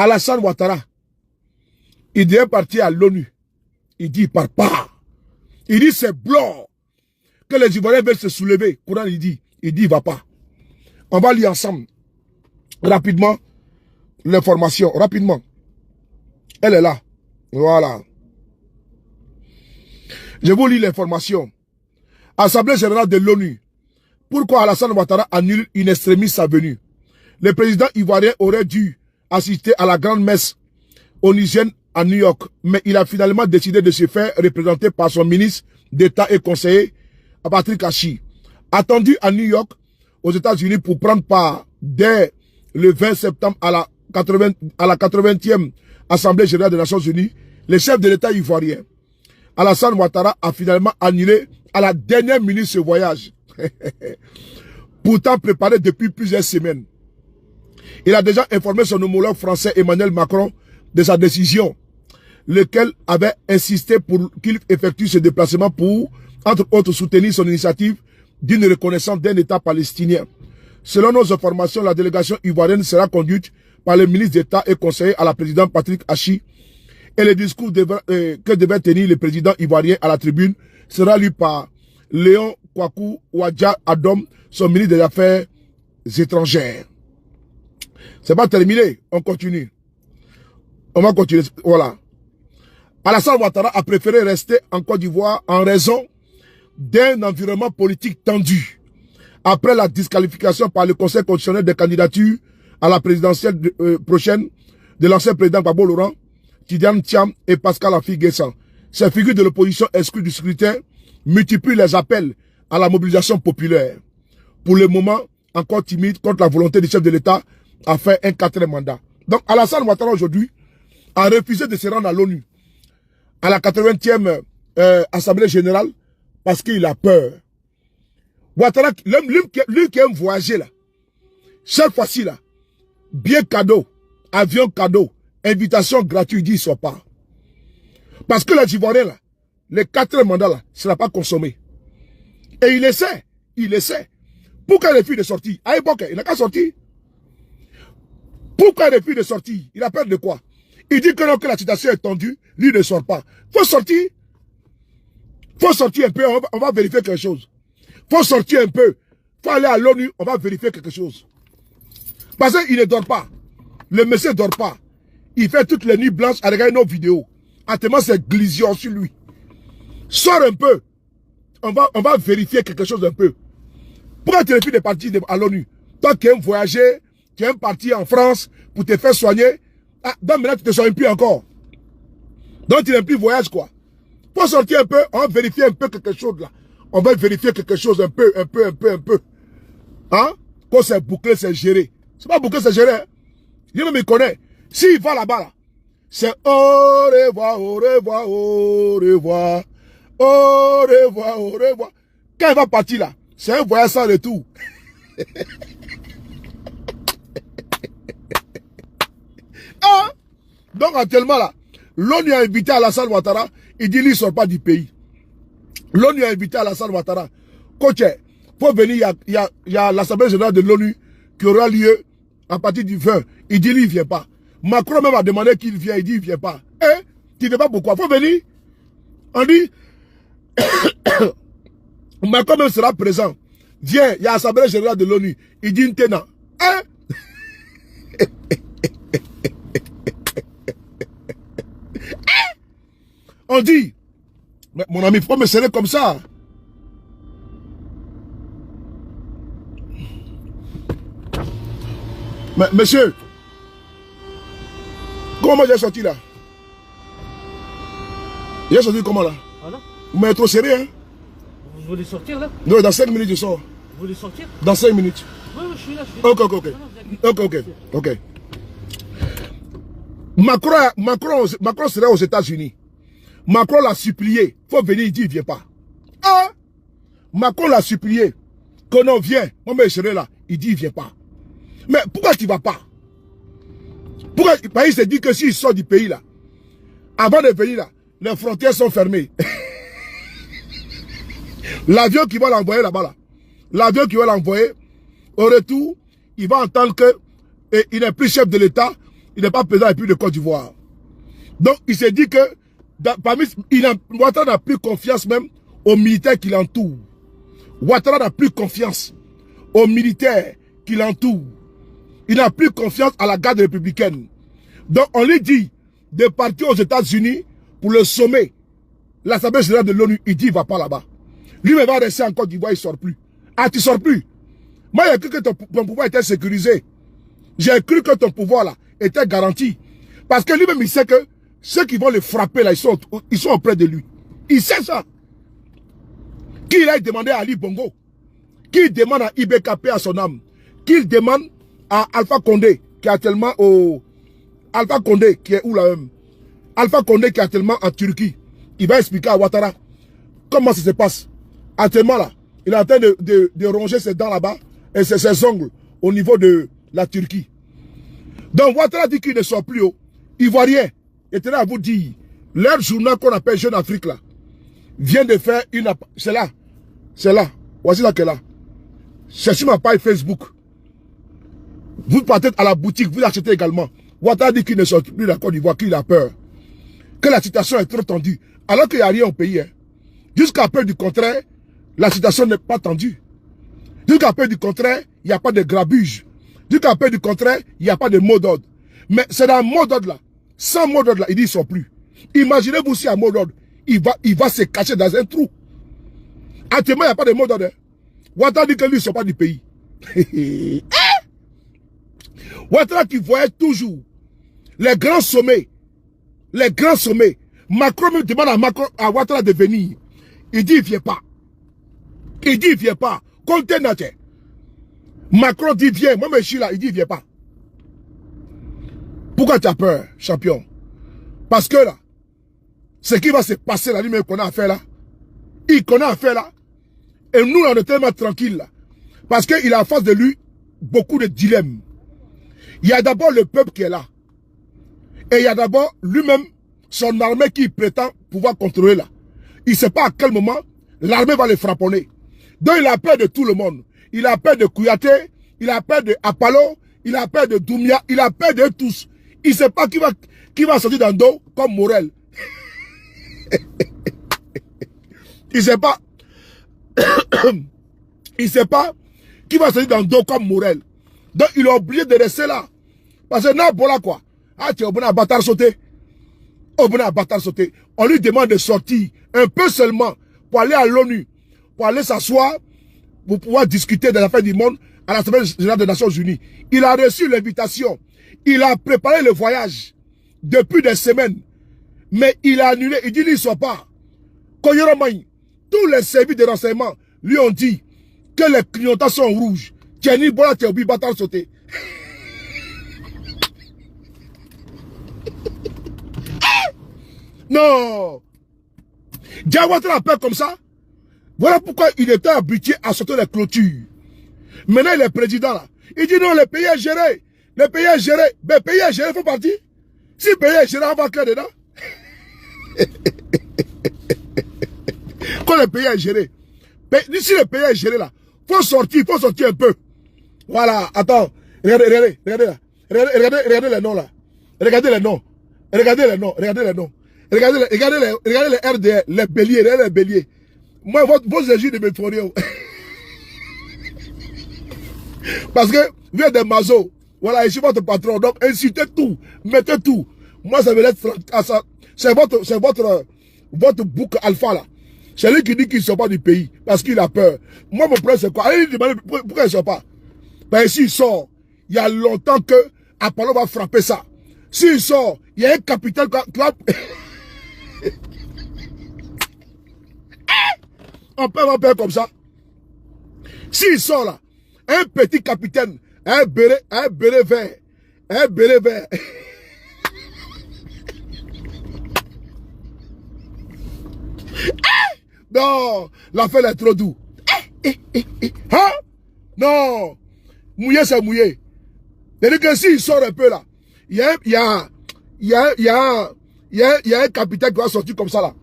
Alassane Ouattara, il devait partir à l'ONU. Il dit, il ne part pas. Il dit, c'est blanc. Que les Ivoiriens veulent se soulever. Courant, il dit, il ne va pas. On va lire ensemble, rapidement, l'information. Rapidement. Elle est là. Voilà. Je vous lis l'information. Assemblée générale de l'ONU. Pourquoi Alassane Ouattara annule une extrémiste sa venue? Le président ivoirien aurait dû assister à la grande messe onusienne à New York, mais il a finalement décidé de se faire représenter par son ministre d'État et conseiller, Patrick Achi. Attendu à New York, aux États-Unis, pour prendre part dès le 20 septembre à la 80e Assemblée générale des Nations Unies, le chef de l'État ivoirien, Alassane Ouattara, a finalement annulé à la dernière minute ce voyage. Pourtant préparé depuis plusieurs semaines. Il a déjà informé son homologue français Emmanuel Macron de sa décision, lequel avait insisté pour qu'il effectue ce déplacement pour, entre autres, soutenir son initiative d'une reconnaissance d'un État palestinien. Selon nos informations, la délégation ivoirienne sera conduite par le ministre d'État et conseiller à la présidente Patrick Achi, et le discours que devait tenir le président ivoirien à la tribune sera lu par Léon Kwaku Wadja Adom, son ministre des Affaires étrangères. C'est pas terminé, on continue. On va continuer, voilà. Alassane Ouattara a préféré rester en Côte d'Ivoire en raison d'un environnement politique tendu. Après la disqualification par le Conseil constitutionnel des candidatures à la présidentielle prochaine de l'ancien président Gbagbo Laurent, Tidiane Thiam et Pascal Affi-Guessan. Ces figures de l'opposition exclues du scrutin multiplient les appels à la mobilisation populaire. Pour le moment, encore timide contre la volonté du chef de l'État à faire un 4e mandat. Donc Alassane Ouattara aujourd'hui a refusé de se rendre à l'ONU, à la 80e Assemblée générale, parce qu'il a peur. Ouattara, lui qui aime voyager là, chaque fois-ci là, bien cadeau, avion cadeau, invitation gratuite, il dit il ne sort pas. Parce que les Ivoiriens là, les 4e mandats là, ne sera pas consommé. Et il essaie, il essaie. Pourquoi il refuse de sortir? À l'époque, il n'a qu'à sortir. Pourquoi il refuse de sortir? Il a peur de quoi? Il dit que non, que la situation est tendue, lui ne sort pas. Faut sortir. Faut sortir un peu, on va vérifier quelque chose. Faut sortir un peu. Faut aller à l'ONU, on va vérifier quelque chose. Parce qu'il ne dort pas. Le monsieur ne dort pas. Il fait toutes les nuits blanches à regarder nos vidéos. Tellement c'est glission sur lui. Sors un peu. On va vérifier quelque chose un peu. Pourquoi tu refuses de partir à l'ONU? Toi qui aimes voyager, tu aimes partir en France pour te faire soigner. Ah, donc maintenant tu ne te soignes plus encore. Donc tu n'aimes plus voyage quoi. Faut sortir un peu, on va vérifier un peu quelque chose là. On va vérifier quelque chose un peu. Hein? Quand c'est bouclé, c'est géré. C'est pas bouclé, c'est géré. Hein? Je me connais. S'il va là-bas, là, c'est au revoir, au revoir, au revoir. Au revoir, au revoir. Quand il va partir là, c'est un voyage sans retour. Hein? Donc actuellement là, l'ONU a invité Alassane Ouattara, il dit qu'il ne sort pas du pays. L'ONU a invité Alassane Ouattara. Coach, pour venir, il y a l'Assemblée générale de l'ONU qui aura lieu à partir du 20. Il dit qu'il ne vient pas. Macron même a demandé qu'il vienne, il dit qu'il ne vient pas. Eh? Tu ne sais pas pourquoi. Il faut venir. On dit, Macron même sera présent. Viens, il y a l'Assemblée générale de l'ONU. Il dit Ntena. Hein? On dit, mais mon ami, il faut me serrer comme ça. Mais, monsieur, comment j'ai sorti là? J'ai sorti comment là? Ah non? Vous m'avez trop serré, hein? Vous voulez sortir là? Non, dans 5 minutes je sors. Vous voulez sortir? Dans 5 minutes. Oui, je suis là. Ok. Macron serait aux États-Unis. Macron l'a supplié. Il faut venir, il dit, il ne vient pas. Hein? Macron l'a supplié. Que non, viens. Moi, je serai là. Il dit, il ne vient pas. Mais pourquoi tu ne vas pas? Pourquoi? Il s'est dit que s'il sort du pays là, avant de venir là, les frontières sont fermées. L'avion qui va l'envoyer là-bas là, l'avion qui va l'envoyer, au retour, il va entendre que il n'est plus chef de l'État. il n'est pas président et puis de Côte d'Ivoire. Donc, il s'est dit que, Ouattara n'a plus confiance même aux militaires qui l'entourent. Ouattara n'a plus confiance aux militaires qui l'entourent. Il n'a plus confiance à la garde républicaine. Donc, on lui dit de partir aux États-Unis pour le sommet. L'Assemblée générale de l'ONU, il dit il ne va pas là-bas. Lui, il va rester en Côte d'Ivoire, il ne sort plus. Ah, tu ne sors plus. Moi, j'ai cru que ton pouvoir était sécurisé. J'ai cru que ton pouvoir là était garanti. Parce que lui-même, il sait que ceux qui vont le frapper là, ils sont auprès de lui. Il sait ça. Qu'il aille demander à Ali Bongo. Qu'il demande à IBKP à son âme. Qu'il demande à Alpha Condé, qui est actuellement au... Alpha Condé, qui est où là même? Alpha Condé, qui est actuellement en Turquie. Il va expliquer à Ouattara comment ça se passe. Actuellement là, il est en train de ronger ses dents là-bas et ses ongles au niveau de la Turquie. Donc Ouattara dit qu'il ne sort plus haut. Ivoirien, et tenez à vous dire, leur journal qu'on appelle Jeune Afrique là, vient de faire une... C'est là. C'est là. Voici là qu'elle est là. Cherchez ma page Facebook. Vous partez à la boutique, vous achetez également. Ouattara dit qu'il ne sort plus de la Côte d'Ivoire, qu'il a peur. Que la situation est trop tendue. Alors qu'il n'y a rien au pays. Hein. Jusqu'à peu du contraire, la situation n'est pas tendue. Jusqu'à peu du contraire, il n'y a pas de grabuge. Jusqu'à peu du contraire, il n'y a pas de mot d'ordre. Mais c'est dans le mot d'ordre là. Sans mot d'ordre là, il dit qu'ils ne sont plus. Imaginez-vous si un mot d'ordre, il va se cacher dans un trou. Actuellement, il n'y a pas de mot d'ordre. Hein. Ouattara dit que lui, ils ne sont pas du pays. Ouattara qui voyait toujours les grands sommets. Les grands sommets. Macron me demande à Ouattara de venir. Il dit il ne vient pas. Il dit il ne vient pas. Comptez Naté. Macron dit viens. Moi je suis là. Il dit il ne vient pas. Pourquoi tu as peur, champion? Parce que là, ce qui va se passer là, lui-même qu'on a affaire là, il connaît affaire là, et nous on est tellement tranquille là. Parce qu'il a en face de lui beaucoup de dilemmes. Il y a d'abord le peuple qui est là. Et il y a d'abord lui-même, son armée qui prétend pouvoir contrôler là. Il ne sait pas à quel moment l'armée va le frapponner. Donc il a peur de tout le monde. Il a peur de Kouyaté, il a peur de Apollo, il a peur de Doumbia, il a peur de tous. Il ne sait pas qui va sortir dans le dos comme Morel. Il ne sait pas. Il ne sait pas qui va sortir dans le dos comme Morel. Donc il est obligé de rester là. Parce que non, voilà quoi. Ah, tu es obligé à bâtard sauter. Obligé à bâtard sauter. On lui demande de sortir un peu seulement pour aller à l'ONU, pour aller s'asseoir, pour pouvoir discuter des affaires du monde à l'Assemblée générale des Nations Unies. Il a reçu l'invitation. Il a préparé le voyage depuis des semaines. Mais il a annulé. Il dit qu'il ne soit pas. Koyoromai, tous les services de renseignement lui ont dit que les clignotants sont rouges. Tieni Bola Théobi bâtard sauté. Non. Diawatra a peur comme ça. Voilà pourquoi il était habitué à sauter les clôtures. Maintenant, il est président là. Il dit non, le pays est géré. Le pays est géré. Mais le pays est géré, il faut partir. Si le pays est géré, on va créer dedans. Quand le pays est géré. Si le pays est géré là, il faut sortir un peu. Voilà, attends. Regardez là. Regardez les noms là. Regardez les noms. Regardez les noms. Regardez les RDR, les béliers, les béliers. Moi, vos égides de me font. Parce que, vous êtes des mazos. Voilà, je suis votre patron. Donc, incitez tout. Mettez tout. Moi, ça veut être... C'est votre bouc alpha, là. C'est lui qui dit qu'il ne sort pas du pays. Parce qu'il a peur. Moi, mon problème, c'est quoi? Allez lui demander pourquoi il ne sort pas. Ben, s'il sort, il y a longtemps que Apollo va frapper ça. S'il sort, il y a un capitaine qui va... On peut avoir peur comme ça. S'il sort là, un petit capitaine, un béret vert, Non, l'affaire est trop douce. Hein? Non, mouillé c'est mouillé. C'est-à-dire que s'il sort un peu là, il y a un capitaine qui va sortir comme ça là.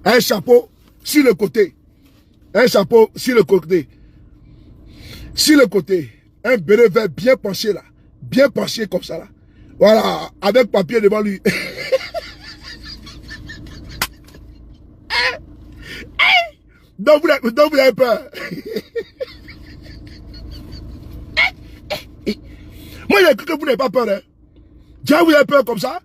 Un chapeau sur le côté. Un chapeau sur le côté. Sur le côté. Un béret vert bien penché là. Bien penché comme ça là. Voilà, avec papier devant lui. Donc vous avez peur. Moi, j'ai cru que vous n'avez pas peur. Hein. Déjà, vous avez peur comme ça.